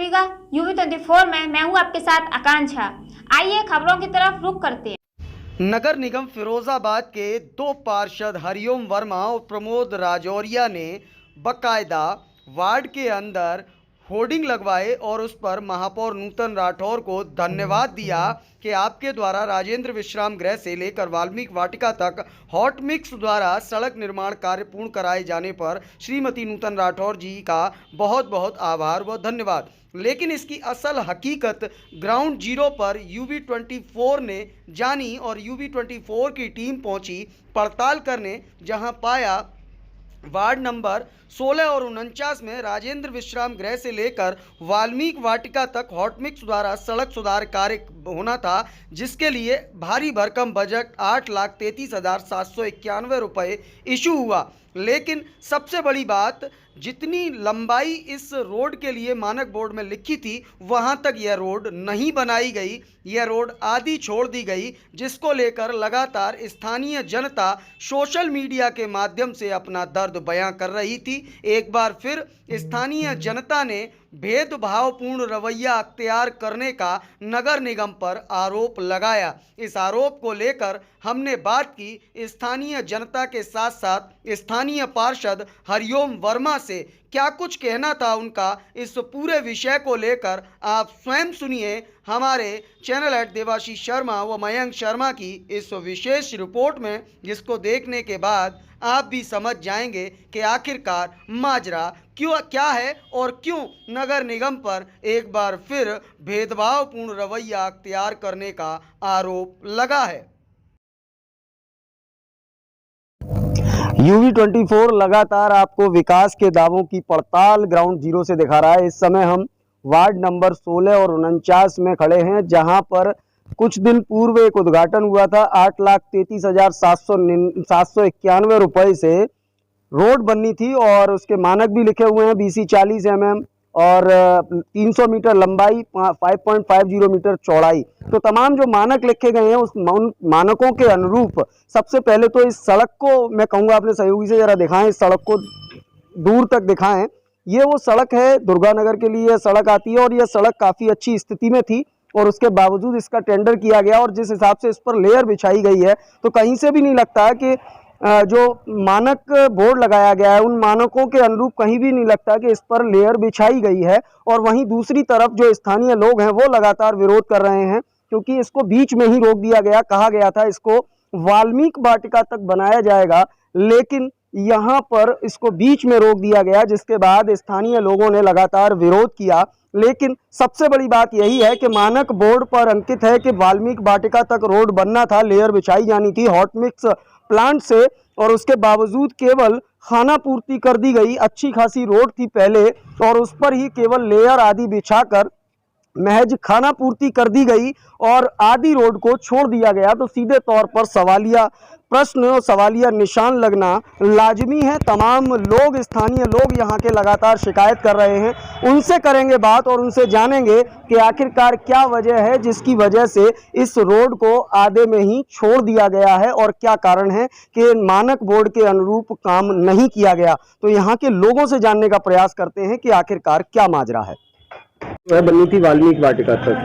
करिएगा UV24 में। मैं हूं आपके साथ आकांक्षा। आइए खबरों की तरफ रुख करते हैं। नगर निगम फिरोजाबाद के दो पार्षद हरिओम वर्मा और प्रमोद राजौरिया ने बकायदा वार्ड के अंदर होर्डिंग लगवाए और उस पर महापौर नूतन राठौर को धन्यवाद दिया कि आपके द्वारा राजेंद्र विश्राम गृह से लेकर वाल्मीकि वाटिका तक हॉट मिक्स द्वारा सड़क निर्माण कार्य पूर्ण कराए जाने पर श्रीमती नूतन राठौर जी का बहुत बहुत आभार व धन्यवाद। लेकिन इसकी असल हकीकत ग्राउंड जीरो पर UV24 ने जानी और UV24 की टीम पहुंची पड़ताल करने, जहां पाया वार्ड नंबर 16 और 49 में राजेंद्र विश्राम गृह से लेकर वाल्मीकि वाटिका तक हॉटमिक्स द्वारा सड़क सुधार कार्य होना था, जिसके लिए भारी भरकम बजट 8,33,791 रुपये इशू हुआ। लेकिन सबसे बड़ी बात, जितनी लंबाई इस रोड के लिए मानक बोर्ड में लिखी थी वहां तक यह रोड नहीं बनाई गई। यह रोड आधी छोड़ दी गई, जिसको लेकर लगातार स्थानीय जनता सोशल मीडिया के माध्यम से अपना दर्द बयां कर रही थी। एक बार फिर स्थानीय जनता ने भेदभावपूर्ण रवैया अख्तियार करने का नगर निगम पर आरोप लगाया। इस आरोप को लेकर हमने बात की स्थानीय जनता के साथ साथ स्थानीय पार्षद हरिओम वर्मा से। क्या कुछ कहना था उनका इस पूरे विषय को लेकर, आप स्वयं सुनिए हमारे चैनल @देवाशीष शर्मा व मयंक शर्मा की इस विशेष रिपोर्ट में, जिसको देखने के बाद आप भी समझ जाएंगे कि आखिरकार माजरा क्या है और क्यों नगर निगम पर एक बार फिर भेदभावपूर्ण रवैया अख्तियार करने का आरोप लगा है। UV24 लगातार आपको विकास के दावों की पड़ताल ग्राउंड जीरो से दिखा रहा है। इस समय हम वार्ड नंबर 16 और 49 में खड़े हैं, जहां पर कुछ दिन पूर्व एक उद्घाटन हुआ था। 8,33,791 रुपये से रोड बननी थी और उसके मानक भी लिखे हुए हैं। BC 40 mm और 300 मीटर लंबाई, 5.50 मीटर चौड़ाई। तो तमाम जो मानक लिखे गए हैं उस मानकों के अनुरूप सबसे पहले तो इस सड़क को मैं कहूँगा अपने सहयोगी से जरा दिखाएं, इस सड़क को दूर तक दिखाएं। ये वो सड़क है, दुर्गानगर के लिए सड़क आती है और यह सड़क काफ़ी अच्छी स्थिति में थी और उसके बावजूद इसका टेंडर किया गया और जिस हिसाब से इस पर लेयर बिछाई गई है तो कहीं से भी नहीं लगता कि जो मानक बोर्ड लगाया गया है उन मानकों के अनुरूप कहीं भी नहीं लगता कि इस पर लेयर बिछाई गई है। और वहीं दूसरी तरफ जो स्थानीय लोग हैं वो लगातार विरोध कर रहे हैं, क्योंकि इसको बीच में ही रोक दिया गया। कहा गया था इसको वाल्मीकि वाटिका तक बनाया जाएगा, लेकिन यहाँ पर इसको बीच में रोक दिया गया, जिसके बाद स्थानीय लोगों ने लगातार विरोध किया। लेकिन सबसे बड़ी बात यही है कि मानक बोर्ड पर अंकित है कि वाल्मीकि वाटिका तक रोड बनना था, लेयर बिछाई जानी थी हॉट मिक्स प्लांट से, और उसके बावजूद केवल खाना पूर्ति कर दी गई। अच्छी खासी रोड थी पहले और उस पर ही केवल लेयर आदि बिछाकर महज खाना पूर्ति कर दी गई और आधी रोड को छोड़ दिया गया। तो सीधे तौर पर सवालिया प्रश्न और सवालिया निशान लगना लाजमी है। तमाम लोग, स्थानीय लोग यहाँ के लगातार शिकायत कर रहे हैं। उनसे करेंगे बात और उनसे जानेंगे कि आखिरकार क्या वजह है जिसकी वजह से इस रोड को आधे में ही छोड़ दिया गया है और क्या कारण है कि मानक बोर्ड के अनुरूप काम नहीं किया गया। तो यहाँ के लोगों से जानने का प्रयास करते हैं कि आखिरकार क्या माजरा है। वह बननी थी वाल्मीकि वाटिका तक,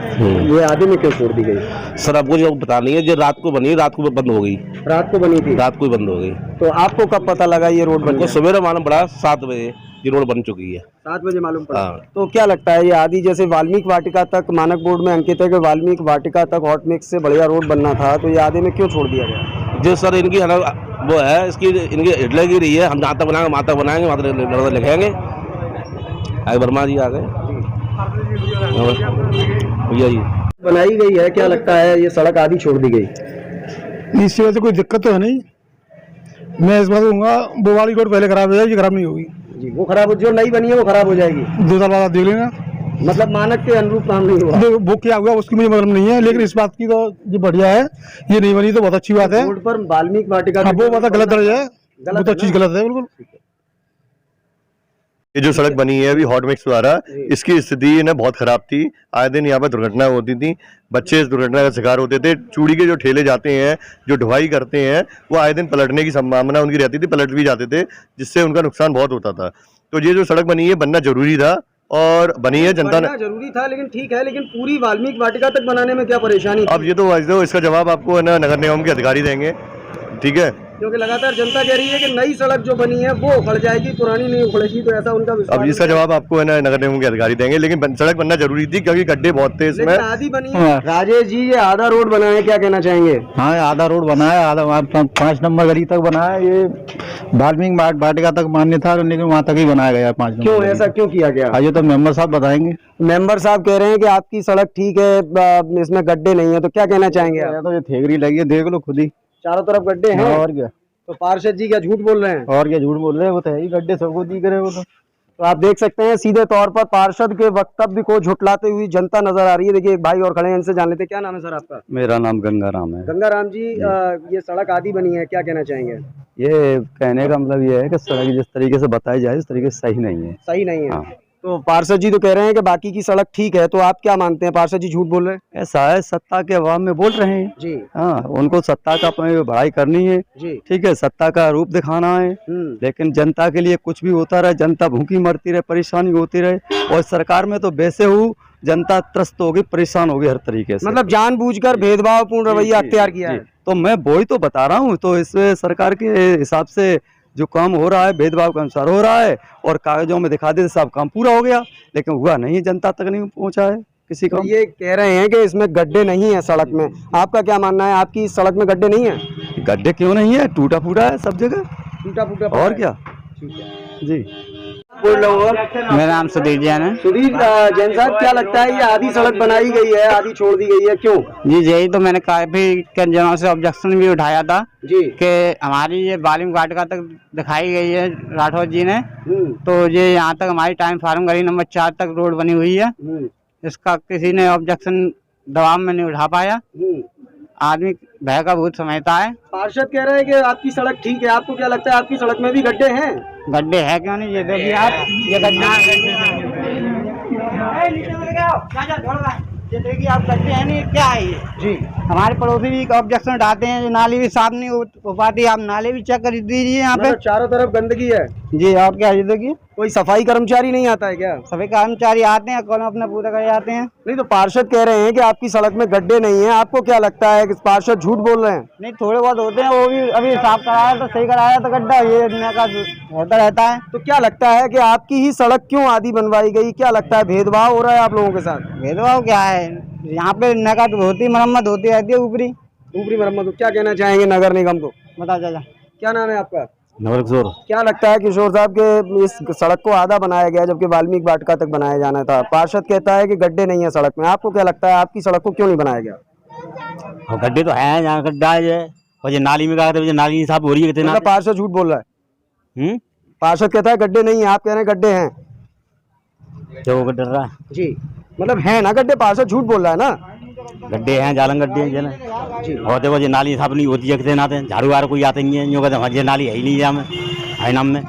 ये आधे में क्यों छोड़ दी गई? सर आपको जो पता नहीं है, जो रात को बनी, रात को बंद हो गई। रात को बनी थी? रात को ही बंद हो गई। तो आपको कब पता लगा ये रोड बन गई? सवेरे मालूम पड़ा 7 बजे ये रोड बन चुकी है। 7 बजे मालूम पड़ा। हाँ। तो क्या लगता है ये आदि, जैसे वाल्मीकि वाटिका तक मानक बोर्ड में अंकित है कि वाल्मीकि वाटिका तक हॉट मिक्स से बढ़िया रोड बनना था, तो ये आधे में क्यों छोड़ दिया गया? जो सर इनकी वो है, इसकी इनकी हिटलर की रही है, हम जहाँ तक बनाएंगे वहाँ तक बनाएंगे, वहाँ तक लिखेंगे। आगे वर्मा जी आ गए भैया जी। बनाई गई है, क्या लगता है ये सड़क आधी छोड़ दी गई? इस वजह से कोई दिक्कत तो है नहीं। मैं इस बात कहूँगा वो वाली रोड पहले खराब हो जाएगी, खराब नहीं होगी जी। वो खराब, जो नई बनी है वो खराब हो जाएगी 2 साल बाद, आप देख लेना। मतलब मानक के अनुरूप काम नहीं हुआ। वो क्या हुआ उसकी मुझे मतलब नहीं है, लेकिन इस बात की तो ये बढ़िया है, ये नहीं बनी तो बहुत अच्छी बात है। रोड पर वाल्मीकि वाटिका वो बात गलत दर्ज है, वो तो चीज गलत है बिल्कुल। ये जो सड़क बनी है अभी हॉट मिक्स द्वारा, इसकी स्थिति ना बहुत खराब थी। आए दिन यहाँ पर दुर्घटनाएं होती थी, बच्चे इस दुर्घटना का शिकार होते थे। चूड़ी के जो ठेले जाते हैं, जो ढुलाई करते हैं, वो आए दिन पलटने की संभावना उनकी रहती थी, पलट भी जाते थे, जिससे उनका नुकसान बहुत होता था। तो ये जो सड़क बनी है बनना जरूरी था, और बनी है जनता ने। बनना जरूरी था, लेकिन ठीक है, लेकिन पूरी वाल्मीकि वाटिका तक बनाने में क्या परेशानी थी? अब ये तो इसका जवाब आपको है ना नगर निगम के अधिकारी देंगे, ठीक है, क्योंकि लगातार जनता कह रही है कि नई सड़क जो बनी है वो उखड़ जाएगी, पुरानी नहीं उखड़ेगी, तो ऐसा उनका विश्वास। अब इसका जवाब आपको है ना नगर निगम के अधिकारी देंगे, लेकिन सड़क बनना जरूरी थी क्योंकि गड्ढे बहुत थे इसमें। आधी बनी है। राजेश जी, ये आधा रोड बना है, क्या कहना चाहेंगे? हाँ, आधा रोड बना है, आधा 5 नंबर गली तक बना है। ये वाल्मीकि वाटिका तक मान्य था, लेकिन वहाँ तक ही बनाया गया 5 नंबर। क्यों ऐसा क्यों किया गया? ये तो मेंबर साहब बताएंगे। मेंबर साहब कह रहे हैं कि आपकी सड़क ठीक है, इसमें गड्ढे नहीं है, तो क्या कहना चाहेंगे आप? तो ये थेगरी लगी है, देख लो खुद ही, चारों तरफ गड्ढे हैं। और क्या, तो पार्षद जी क्या झूठ बोल रहे हैं? और क्या झूठ बोल रहे हैं, वो तो है ही, गड्ढे सबको दिख रहे हैं वो तो आप देख सकते हैं सीधे तौर पर पार्षद के वक्तव्य को झुटलाते हुई जनता नजर आ रही है। देखिए एक भाई और खड़े हैं, इनसे जान लेते हैं। क्या नाम है सर आपका? मेरा नाम गंगाराम है। गंगाराम जी, ये सड़क आधी बनी है, क्या कहना चाहेंगे? ये कहने का मतलब ये है कि सड़क जिस तरीके से बताई जाए उस तरीके से सही नहीं है। सही नहीं है। हाँ। तो पार्षद जी तो कह रहे हैं कि बाकी की सड़क ठीक है, तो आप क्या मानते हैं? पार्षद जी झूठ बोल रहे हैं? ऐसा है, सत्ता के अभाव में बोल रहे हैं जी। हाँ, उनको सत्ता का बढ़ाई करनी है जी। ठीक है, सत्ता का रूप दिखाना है, लेकिन जनता के लिए कुछ भी होता रहे, जनता भूखी मरती रहे, परेशानी होती रहे, और सरकार में तो वैसे हो जनता त्रस्त होगी, परेशान होगी हर तरीके से। मतलब जानबूझकर भेदभावपूर्ण रवैया अख्तियार किया है। तो मैं वही तो बता रहा हूँ, तो इस सरकार के हिसाब से जो काम हो रहा है भेदभाव के अनुसार हो रहा है, और कागजों में दिखा देते सब काम पूरा हो गया, लेकिन हुआ नहीं, जनता तक नहीं पहुंचा है किसी का। तो ये कह रहे हैं कि इसमें गड्ढे नहीं है सड़क में, आपका क्या मानना है? आपकी इस सड़क में गड्ढे नहीं है? गड्ढे क्यों नहीं है, टूटा फूटा है सब जगह, टूटा फूटा और क्या। ठीक है जी, मेरा नाम सुधीर जैन है। सुधीर जैन साहब, क्या लगता है ये आधी सड़क बनाई गई है, आधी छोड़ दी गई है, क्यों? जी, यही तो मैंने काफी जनों से ऑब्जेक्शन भी उठाया था जी कि हमारी ये वाल्मीकि वाटिका तक दिखाई गई है राठौर जी ने, तो ये यहाँ तक हमारी टाइम फार्म गली नंबर 4 तक रोड बनी हुई है, इसका किसी ने ऑब्जेक्शन दबाव में नहीं उठा पाया। आदमी भय का भूत समझता है। पार्षद कह रहे हैं कि आपकी सड़क ठीक है, आपको क्या लगता है आपकी सड़क में भी गड्ढे हैं? गड्ढे है क्यों नहीं, ये देखिए आप, ये देखिए आप, गड्ढे हैं नहीं, क्या है ये? जी। हमारे पड़ोसी भी ऑब्जेक्शन उठाते हैं, जो नाली भी साफ नहीं हो पाती, आप नाले भी चेक कर दीजिए यहाँ पे। चारों तरफ गंदगी है जी, और क्या, ये देखिए कोई सफाई कर्मचारी नहीं आता है क्या? सभी कर्मचारी आते हैं, कॉलम अपना पूरा कर जाते हैं। नहीं, तो पार्षद कह रहे हैं कि आपकी सड़क में गड्ढे नहीं है, आपको क्या लगता है कि पार्षद झूठ बोल रहे हैं? नहीं, थोड़े बहुत होते हैं, वो भी अभी साफ कराया तो सही कराया तो गड्ढा ये का होता रहता है। तो क्या लगता है कि आपकी ही सड़क क्यों आधी बनवाई गई? क्या लगता है भेदभाव हो रहा है आप लोगों के साथ? भेदभाव क्या है, यहाँ पे नकद होती मरम्मत होती रहती है, ऊपरी मरम्मत। तो क्या कहना चाहेंगे नगर निगम को? बता चाचा। क्या नाम है आपका? नवल किशोर। क्या लगता है किशोर साहब के इस सड़क को आधा बनाया गया जबकि वाल्मीकि वाटिका तक बनाया जाना था? पार्षद कहता है कि गड्ढे नहीं है सड़क में, आपको क्या लगता है आपकी सड़क को क्यों नहीं बनाया गया? गड्ढे तो है, यहाँ गड्ढा है, और ये नाली में कहा था, नाली साफ हो रही है कितना। पार्षद झूठ बोल रहा है। पार्षद कहता है गड्ढे नहीं है, आप कह रहे हैं गड्ढे हैं। जो गड्ढा रहा है जी, मतलब है ना गड्ढे? पार्षद झूठ बोल रहा है ना? गड्ढे हैं, जालन गड्ढे हैं जी। और देखो ये नाली साफ नहीं होती है कितने नाते, झाड़ू वार कोई आते नहीं है, यूँ कहते हैं ये नाली है ही नहीं है हमें है नाम में।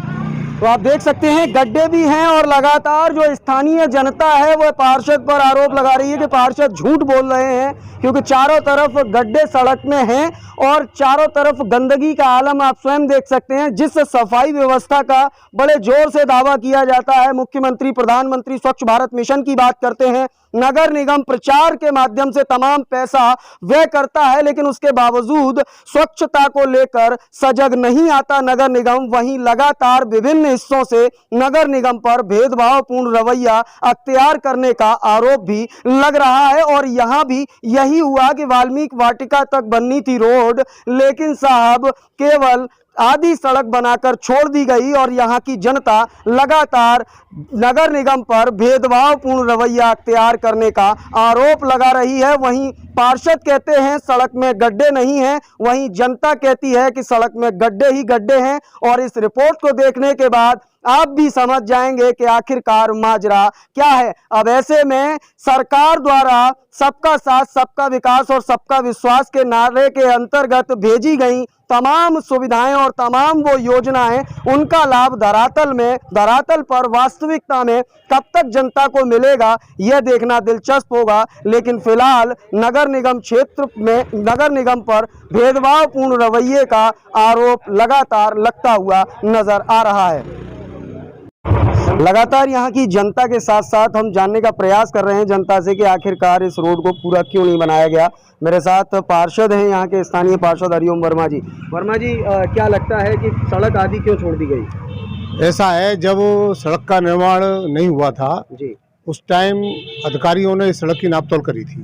तो आप देख सकते हैं गड्ढे भी हैं, और लगातार जो स्थानीय जनता है वह पार्षद पर आरोप लगा रही है कि पार्षद झूठ बोल रहे हैं, क्योंकि चारों तरफ गड्ढे सड़क में हैं और चारों तरफ गंदगी का आलम आप स्वयं देख सकते हैं। जिस सफाई व्यवस्था का बड़े जोर से दावा किया जाता है, मुख्यमंत्री प्रधानमंत्री स्वच्छ भारत मिशन की बात करते हैं, नगर निगम प्रचार के माध्यम से तमाम पैसा व्यय करता है, लेकिन उसके बावजूद स्वच्छता को लेकर सजग नहीं आता नगर निगम। वहीं लगातार विभिन्न हिस्सों से नगर निगम पर भेदभावपूर्ण रवैया अख्तियार करने का आरोप भी लग रहा है। और यहां भी यही हुआ कि वाल्मीकि वाटिका तक बननी थी रोड, लेकिन साहब केवल आधी सड़क बनाकर छोड़ दी गई, और यहाँ की जनता लगातार नगर निगम पर भेदभावपूर्ण रवैया अख्तियार करने का आरोप लगा रही है। वहीं पार्षद कहते हैं सड़क में गड्ढे नहीं हैं, वहीं जनता कहती है कि सड़क में गड्ढे ही गड्ढे हैं। और इस रिपोर्ट को देखने के बाद आप भी समझ जाएंगे कि आखिरकार माजरा क्या है। अब ऐसे में सरकार द्वारा सबका साथ, सबका विकास और सबका विश्वास के नारे के अंतर्गत भेजी गई तमाम सुविधाएं और तमाम वो योजनाएं, उनका लाभ धरातल पर वास्तविकता में कब तक जनता को मिलेगा यह देखना दिलचस्प होगा। लेकिन फिलहाल नगर निगम क्षेत्र में नगर निगम पर भेदभावपूर्ण रवैये का आरोप लगातार लगता हुआ नजर आ रहा है। लगातार यहाँ की जनता के साथ साथ हम जानने का प्रयास कर रहे हैं जनता से कि आखिरकार इस रोड को पूरा क्यों नहीं बनाया गया। मेरे साथ पार्षद हैं यहाँ के स्थानीय पार्षद हरिओम वर्मा जी। वर्मा जी, क्या लगता है कि सड़क आदि क्यों छोड़ दी गई? ऐसा है, जब सड़क का निर्माण नहीं हुआ था जी, उस टाइम अधिकारियों ने सड़क की नापतोल करी थी,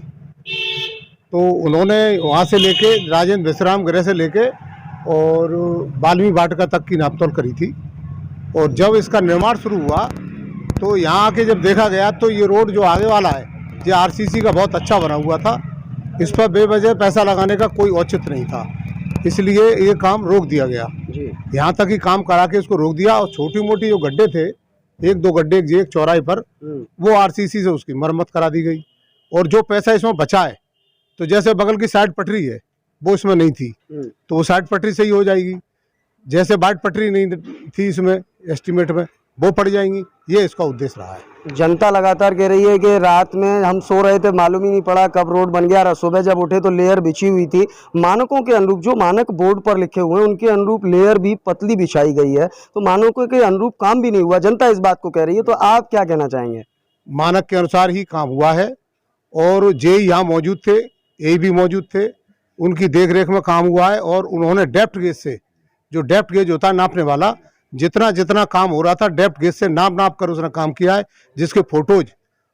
तो उन्होंने वहाँ से लेके राजेंद्र विश्राम गृह से लेके और वाल्मीकि वाटिका तक की नापतोल करी थी। और जब इसका निर्माण शुरू हुआ तो यहाँ आके जब देखा गया तो ये रोड जो आगे वाला है ये आरसीसी का बहुत अच्छा बना हुआ था, इस पर बेवजह पैसा लगाने का कोई औचित्य नहीं था, इसलिए ये काम रोक दिया गया। यहाँ तक ही काम करा के इसको रोक दिया और छोटी मोटी जो गड्ढे थे, 1-2 गड्ढे एक चौराहे पर, वो आरसीसी से उसकी मरम्मत करा दी गई। और जो पैसा इसमें बचा है, तो जैसे बगल की साइड पटरी है वो इसमें नहीं थी तो वो साइड पटरी से ही हो जाएगी, जैसे बाट पटरी नहीं थी इसमें एस्टीमेट में वो पड़ जाएंगी, ये इसका उद्देश्य रहा है। जनता लगातार कह रही है कि रात में हम सो रहे थे, मालूम ही नहीं पड़ा कब रोड बन गया, सुबह जब उठे तो लेयर बिछी हुई थी। मानकों के अनुरूप, जो मानक बोर्ड पर लिखे हुए हैं उनके अनुरूप लेयर भी पतली बिछाई गई है, तो मानकों के अनुरूप काम भी नहीं हुआ। जनता इस बात को कह रही है, तो आप क्या कहना चाहेंगे? मानक के अनुसार ही काम हुआ है और जे यहाँ मौजूद थे, ए भी मौजूद थे, उनकी देख रेख में काम हुआ है। और उन्होंने डेप्थ गेज से, जो डेप्थ गेज होता है नापने वाला, जितना काम हो रहा था डेप्थ गेज से नाप कर उसने काम किया है, जिसके फोटोज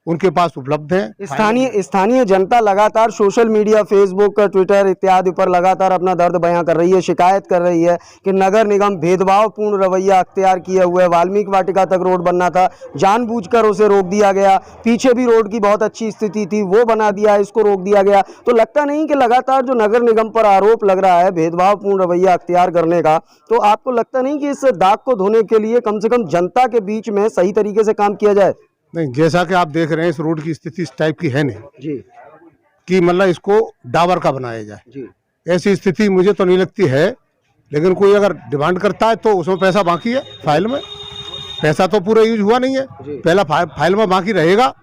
उनके पास उपलब्ध हैं। स्थानीय जनता लगातार सोशल मीडिया, फेसबुक, ट्विटर इत्यादि पर लगातार अपना दर्द बयां कर रही है, शिकायत कर रही है कि नगर निगम भेदभावपूर्ण रवैया अख्तियार किए हुए, वाल्मीकि वाटिका तक रोड बनना था, जानबूझकर उसे रोक दिया गया, पीछे भी रोड की बहुत अच्छी स्थिति थी वो बना दिया, इसको रोक दिया गया। तो लगता नहीं कि लगातार जो नगर निगम पर आरोप लग रहा है भेदभावपूर्ण रवैया अख्तियार करने का, तो आपको लगता नहीं कि इस दाग को धोने के लिए कम से कम जनता के बीच में सही तरीके से काम किया जाए? नहीं, जैसा कि आप देख रहे हैं इस रोड की स्थिति इस टाइप की है नहीं जी, कि मतलब इसको डाबर का बनाया जाए जी। ऐसी स्थिति मुझे तो नहीं लगती है। लेकिन कोई अगर डिमांड करता है तो उसमें पैसा बाकी है, फाइल में पैसा तो पूरा यूज हुआ नहीं है, पहला फाइल में बाकी रहेगा,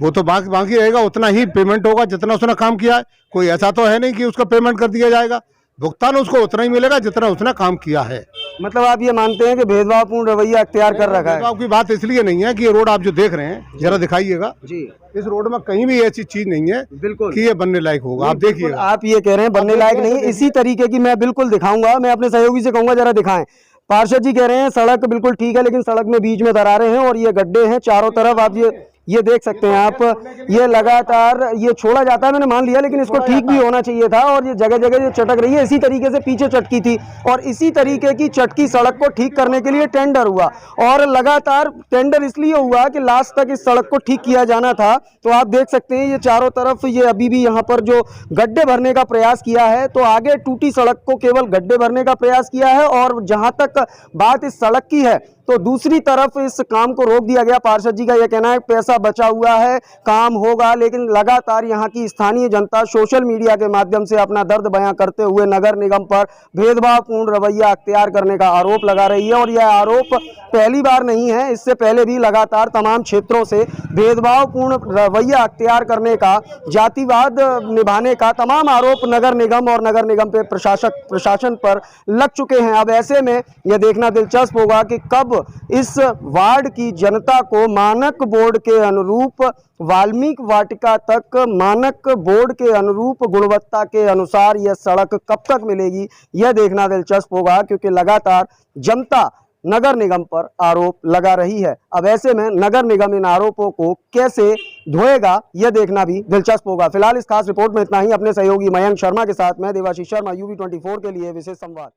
वो तो बाकी रहेगा, उतना ही पेमेंट होगा जितना उसने काम किया है। कोई ऐसा तो है नहीं कि उसका पेमेंट कर दिया जाएगा, भुगतान उसको उतना ही मिलेगा जितना उसने काम किया है। मतलब आप ये मानते हैं कि भेदभावपूर्ण रवैया अख्तियार कर रखा है? भेदभाव की बात इसलिए नहीं है कि ये रोड आप जो देख रहे हैं, जरा दिखाइएगा जी, इस रोड में कहीं भी ऐसी चीज नहीं है बिल्कुल कि ये बनने लायक होगा। आप देखिएगा, आप ये कह रहे हैं बनने लायक नहीं है, इसी तरीके की मैं बिल्कुल दिखाऊंगा। मैं अपने सहयोगी से कहूंगा जरा दिखाएं। पार्षद जी कह रहे हैं सड़क बिल्कुल ठीक है, लेकिन सड़क में बीच में दरारें हैं और ये गड्ढे हैं चारों तरफ। आप ये देख सकते हैं आप, ये लगातार ये छोड़ा जाता है, मैंने मान लिया, लेकिन इसको ठीक भी होना चाहिए था। और ये जगह जगह ये चटक रही है, इसी तरीके से पीछे चटकी थी और इसी तरीके की चटकी सड़क को ठीक करने के लिए टेंडर हुआ और लगातार टेंडर इसलिए हुआ कि लास्ट तक इस सड़क को ठीक किया जाना था। तो आप देख सकते हैं ये चारों तरफ ये अभी भी यहाँ पर जो गड्ढे भरने का प्रयास किया है, तो आगे टूटी सड़क को केवल गड्ढे भरने का प्रयास किया है और जहाँ तक बात इस सड़क की है तो दूसरी तरफ इस काम को रोक दिया गया। पार्षद जी का यह कहना है पैसा बचा हुआ है, काम होगा, लेकिन लगातार यहाँ की स्थानीय जनता सोशल मीडिया के माध्यम से अपना दर्द बयां करते हुए नगर निगम पर भेदभावपूर्ण रवैया अख्तियार करने का आरोप लगा रही है। और यह आरोप पहली बार नहीं है, इससे पहले भी लगातार तमाम क्षेत्रों से भेदभावपूर्ण रवैया अख्तियार करने का, जातिवाद निभाने का तमाम आरोप नगर निगम और नगर निगम पे प्रशासन पर लग चुके हैं। अब ऐसे में यह देखना दिलचस्प होगा कि कब इस वार्ड की जनता को मानक बोर्ड के अनुरूप वाल्मीकि वाटिका तक मानक बोर्ड के अनुरूप गुणवत्ता के अनुसार यह सड़क कब तक मिलेगी, यह देखना दिलचस्प होगा, क्योंकि लगातार जनता नगर निगम पर आरोप लगा रही है। अब ऐसे में नगर निगम इन आरोपों को कैसे धोएगा, यह देखना भी दिलचस्प होगा। फिलहाल इस खास रिपोर्ट में इतना ही। अपने सहयोगी मयंक शर्मा के साथ मैं देवाशीष शर्मा, UV24 के लिए विशेष संवाद।